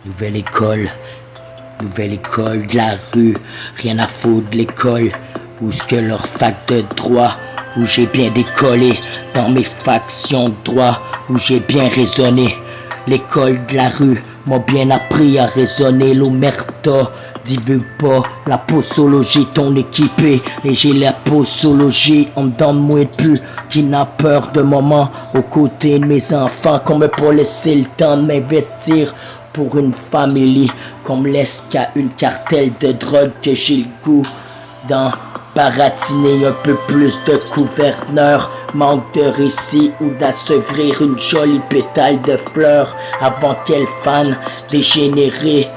Nouvelle école de la rue, rien à foutre de l'école, où ce que leur fac de droit, où j'ai bien décollé, dans mes factions de droit, où j'ai bien raisonné. L'école de la rue m'a bien appris à raisonner, l'omerta, divulgue pas la posologie, ton équipé, et j'ai la posologie en dedans de moi plus, qui n'a peur de moment, aux côtés de mes enfants, qu'on me pas laisser le temps de m'investir pour une famille, qu'on me laisse qu'à une cartelle de drogue, que j'ai le goût d'en baratiner un peu plus de gouverneur, manque de récit ou d'asseoir une jolie pétale de fleurs avant qu'elle fane dégénérer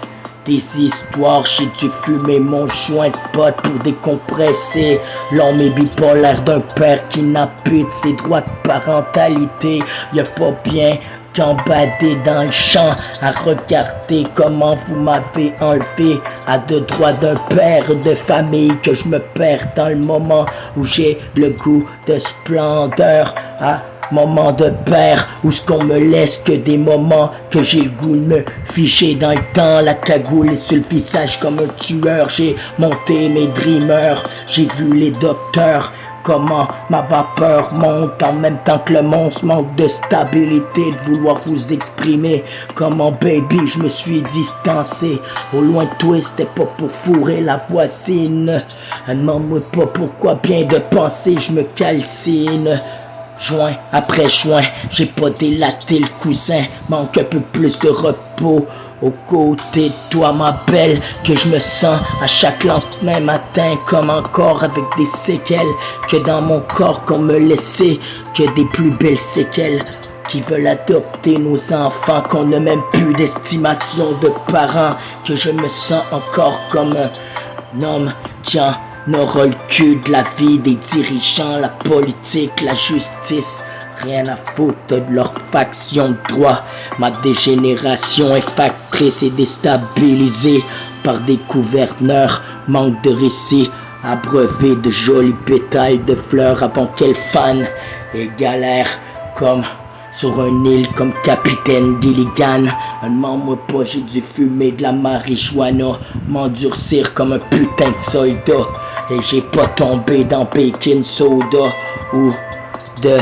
des histoires. J'ai dû fumer mon joint de pote pour décompresser l'homme est bipolaire d'un père qui n'a plus de ses droits de parentalité. Y'a pas bien qu'embadé dans le champ à regarder comment vous m'avez enlevé à deux droits d'un père de famille, que je me perds dans le moment où j'ai le goût de splendeur, à moment de père où ce qu'on me laisse que des moments que j'ai le goût de me ficher dans le temps, la cagoule est sur le visage comme un tueur. J'ai monté mes dreamers, j'ai vu les docteurs, comment ma vapeur monte en même temps que le monstre manque de stabilité, de vouloir vous exprimer. Comment baby je me suis distancé, au loin de toi c'était pas pour fourrer la voisine. Demande-moi pas pourquoi bien de penser je me calcine. Joint après joint, j'ai pas délaté le cousin, manque un peu plus de repos aux côtés de toi ma belle, que je me sens à chaque lendemain matin comme encore avec des séquelles, que dans mon corps qu'on me laissait que des plus belles séquelles, qui veulent adopter nos enfants, qu'on n'a même plus d'estimation de parents, que je me sens encore comme un homme qui en aura le cul de la vie des dirigeants, la politique, la justice. Rien à foutre de leur faction de droit. Ma dégénération est factrice et déstabilisée par des gouverneurs, manque de récits, abreuvés de jolis pétales de fleurs avant qu'elles fanent et galèrent comme sur une île comme Capitaine Gilligan. Demande-moi pas, j'ai dû fumer de la marijuana, m'endurcir comme un putain de soldat, et j'ai pas tombé dans baking soda ou de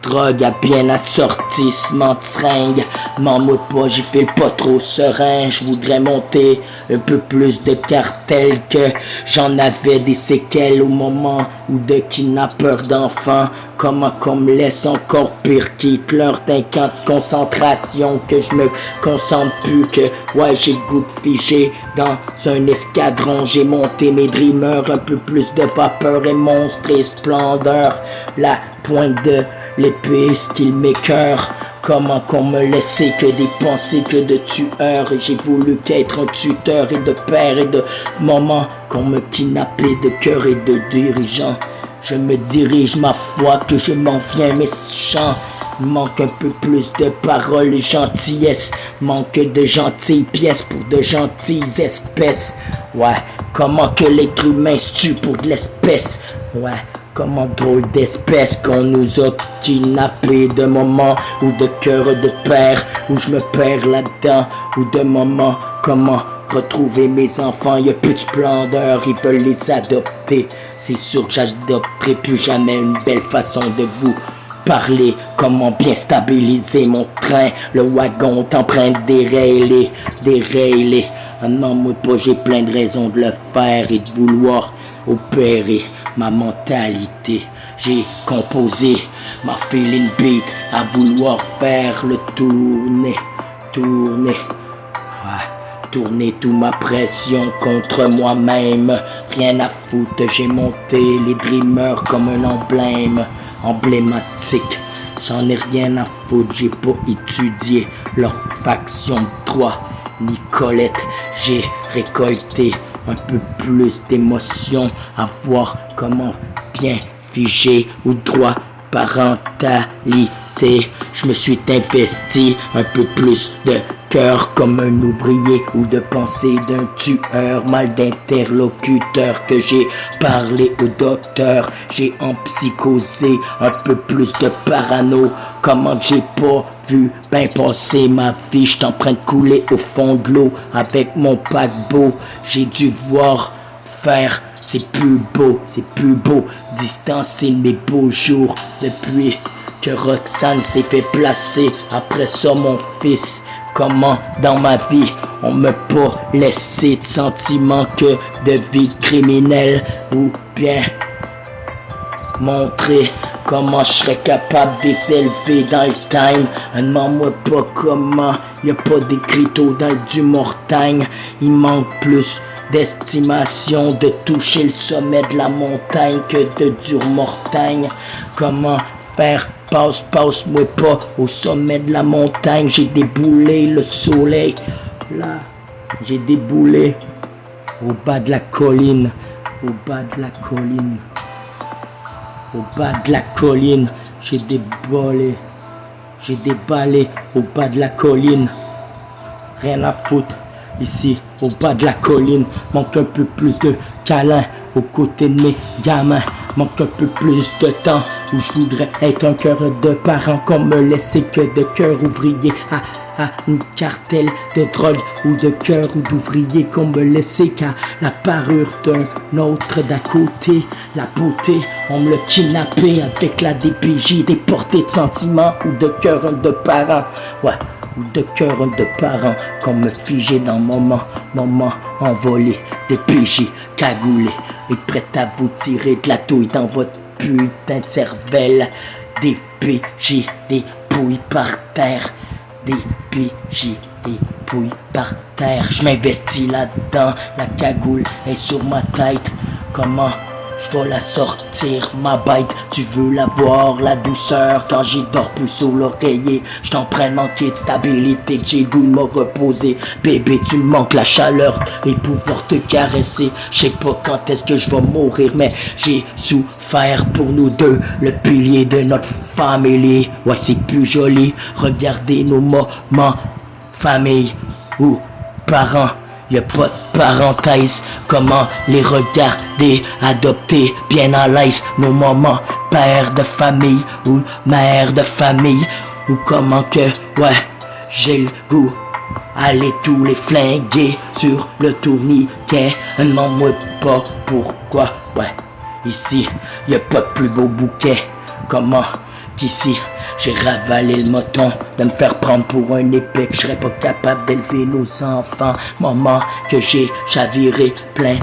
drogue à bien assortissement de seringue. M'en moque pas, j'y file pas trop serein. Je voudrais monter un peu plus de cartel, que j'en avais des séquelles au moment où de kidnappeurs d'enfants. Comment qu'on me laisse encore pire qu'Hitler d'un camp de concentration, que je me concentre plus, que ouais j'ai le goût de figer dans un escadron. J'ai monté mes dreamers, un peu plus de vapeur et monstre et splendeur, la pointe de l'épée ce qu'il m'écœure. Comment qu'on me laissait que des pensées que de tueurs, et j'ai voulu qu'être un tuteur et de père et de maman, qu'on me kidnappait de cœur et de dirigeant. Je me dirige ma foi, que je m'en viens mes chants. Manque un peu plus de paroles et gentillesse, manque de gentilles pièces pour de gentilles espèces. Ouais, comment que l'être humain se tue pour de l'espèce. Ouais, comment drôle d'espèce qu'on nous a kidnappés, de moments ou de cœur de père, où je me perds là-dedans, ou de moments, comment retrouver mes enfants, y'a plus de splendeur, ils veulent les adopter. C'est sûr que j'adopterai plus jamais une belle façon de vous parler. Comment bien stabiliser mon train, le wagon est en train de dérailler. Non, moi pas, j'ai plein de raisons de le faire et de vouloir opérer ma mentalité. J'ai composé ma feeling beat à vouloir faire le tourner. Tourner toute ma pression contre moi-même. Rien à foutre, j'ai monté les dreamers comme un emblème emblématique. J'en ai rien à foutre, j'ai pas étudié leur faction de droit. Nicolette, j'ai récolté un peu plus d'émotion à voir comment bien figer ou droit parentalité. Je me suis investi un peu plus de cœur comme un ouvrier ou de pensée d'un tueur, mal d'interlocuteur que j'ai parlé au docteur, j'ai en psychosé un peu plus de parano. Comment que j'ai pas vu ben passer ma vie, j'suis en train de couler au fond de l'eau avec mon paquebot, j'ai dû voir faire. C'est plus beau, distancer mes beaux jours depuis que Roxane s'est fait placer. Après ça, mon fils, comment dans ma vie on m'a pas laissé de sentiments que de vie criminelle, ou bien montrer comment je serais capable de les élever dans le time. Demande-moi pas comment, y'a pas d'écriteau dans le du mortagne. Il manque plus d'estimation de toucher le sommet de la montagne que de dure mortagne. Comment faire passe-moi pas au sommet de la montagne. J'ai déboulé le soleil, là, j'ai déboulé au bas de la colline, au bas de la colline, au bas de la colline, j'ai déballé au bas de la colline, rien à foutre. Ici, au bas de la colline, manque un peu plus de câlins aux côtés de mes gamins. Manque un peu plus de temps où je voudrais être un cœur de parent qu'on me laissait que de cœur ouvrier à une cartelle de drogue ou de cœur ou d'ouvrier qu'on me laissait qu'à la parure d'un autre d'à côté. La beauté, on me l'a kidnappé avec la DPJ, déporté de sentiments ou de cœur de parent. Ouais. Ou de cœur de parents qu'on me figeait dans moment envolé, des PJ cagoulés et prêts à vous tirer de la touille dans votre putain de cervelle. Des PJ, des pouilles par terre, des PJ, des pouilles par terre. Je m'investis là-dedans, la cagoule est sur ma tête. Comment je vais la sortir, ma bête, tu veux la voir, la douceur, quand j'y dors plus sous l'oreiller, je t'en prends manquer de stabilité, que j'ai le goût de me reposer, bébé tu me manques la chaleur, et pouvoir te caresser, je sais pas quand est-ce que je vais mourir, mais j'ai souffert pour nous deux, le pilier de notre famille, ouais c'est plus joli, regardez nos moments, famille ou parents. Y'a pas de parenthèse, comment les regarder, adopter, bien à l'aise, nos mamans, père de famille ou mère de famille, ou comment que, ouais, j'ai le goût, aller tous les flinguer sur le tourniquet, demande-moi pas pourquoi, ouais, ici, y'a pas de plus beau bouquet, comment qu'ici, j'ai ravalé le moton de me faire prendre pour un épée, que je serais pas capable d'élever nos enfants. Moment que j'ai chaviré plein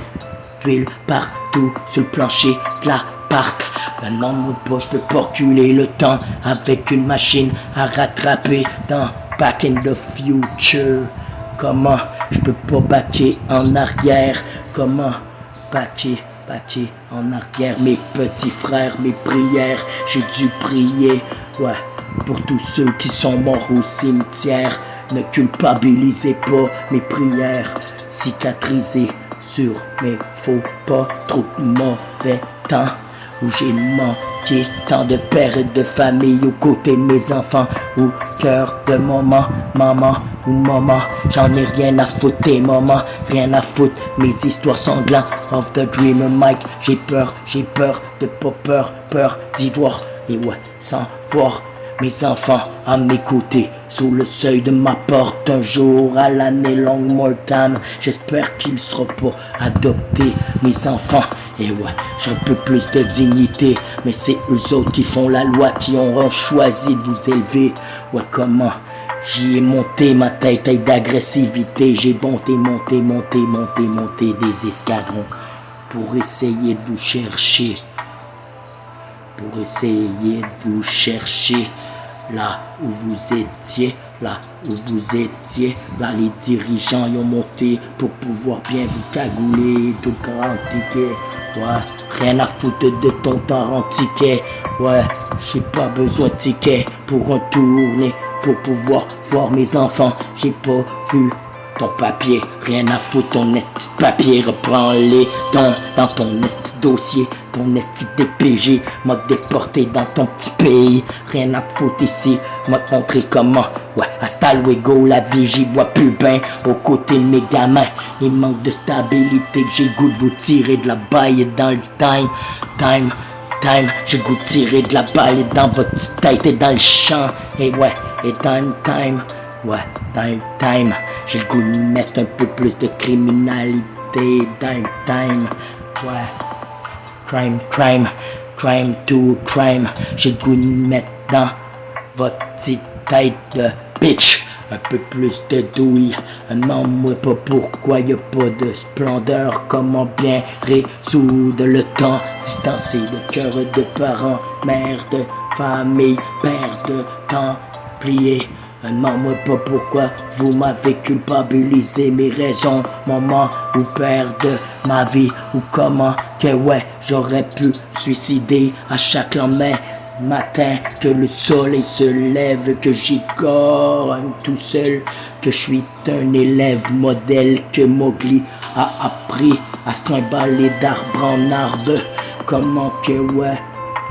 d'huile partout sur le plancher de l'appart. Maintenant mon poche je peux pas reculer le temps avec une machine à rattraper dans Back in the Future. Comment je peux pas baquer en arrière? Comment baquer en arrière? Mes petits frères, mes prières, j'ai dû prier. Ouais, pour tous ceux qui sont morts au cimetière, ne culpabilisez pas mes prières, cicatrisées sur mes faux pas, trop de mauvais temps, où j'ai manqué tant de pères et de familles aux côtés de mes enfants, au cœur de maman ou maman, j'en ai rien à foutre tes mamans, rien à foutre mes histoires sanglantes of the dreamer Mike, j'ai peur de pas peur d'y voir. Et ouais, sans voir mes enfants à mes côtés, sous le seuil de ma porte, un jour à l'année longue mortane, j'espère qu'il sera pas adopté, mes enfants. Et ouais, j'ai un peu plus de dignité, mais c'est eux autres qui font la loi, qui auront choisi de vous élever. Ouais, comment j'y ai monté ma tête avec d'agressivité, j'ai monté des escadrons pour essayer de vous chercher. Pour essayer de vous chercher là où vous étiez, là les dirigeants y ont monté pour pouvoir bien vous cagouler, tout le grand ticket, ouais, rien à foutre de ton temps en ticket, ouais, j'ai pas besoin de ticket pour retourner, pour pouvoir voir mes enfants, j'ai pas vu ton papier, rien à foutre ton esti de papier, reprends les dons dans ton esti dossier, ton esti DPG, m'a déporté dans ton petit pays, rien à foutre ici, m'a te montrer comment, ouais, hasta luego, la vie j'y vois plus ben, aux côtés de mes gamins, il manque de stabilité, que j'ai le goût de vous tirer de la baille dans le time, j'ai le goût de tirer de la balle dans votre petite tête et dans le champ, et ouais, et time, ouais, time, j'ai le goût de mettre un peu plus de criminalité dans le time, ouais, crime to crime, j'ai le goût de mettre dans votre petite tête de bitch un peu plus de douille. Demande-moi pas pourquoi y a pas de splendeur. Comment bien résoudre le temps distancé de cœur de parents, mère de famille, père de templier. Demande-moi pas pourquoi vous m'avez culpabilisé mes raisons, maman ou père de ma vie, ou comment que ouais j'aurais pu suicider à chaque lendemain matin que le soleil se lève, que j'y gagne tout seul, que je suis un élève modèle, que Mowgli a appris à se trimballer d'arbre en arbre. Comment que ouais,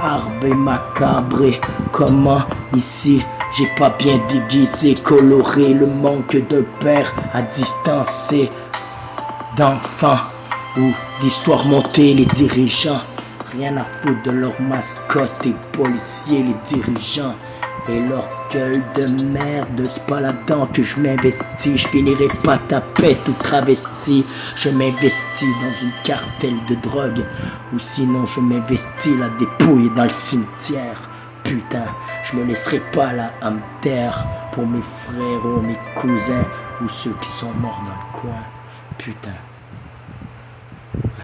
arbre et macabre, comment ici j'ai pas bien déguisé, coloré le manque de père à distancer d'enfants ou d'histoires montées les dirigeants. Rien à foutre de leur mascotte et policiers, les dirigeants et leur gueule de merde. C'est pas là-dedans que je m'investis. Je finirai pas tapette ou travesti. Je m'investis dans une cartelle de drogue, ou sinon je m'investis la dépouille dans le cimetière. Putain, je me laisserai pas là à me taire pour mes frères ou mes cousins ou ceux qui sont morts dans le coin. Putain.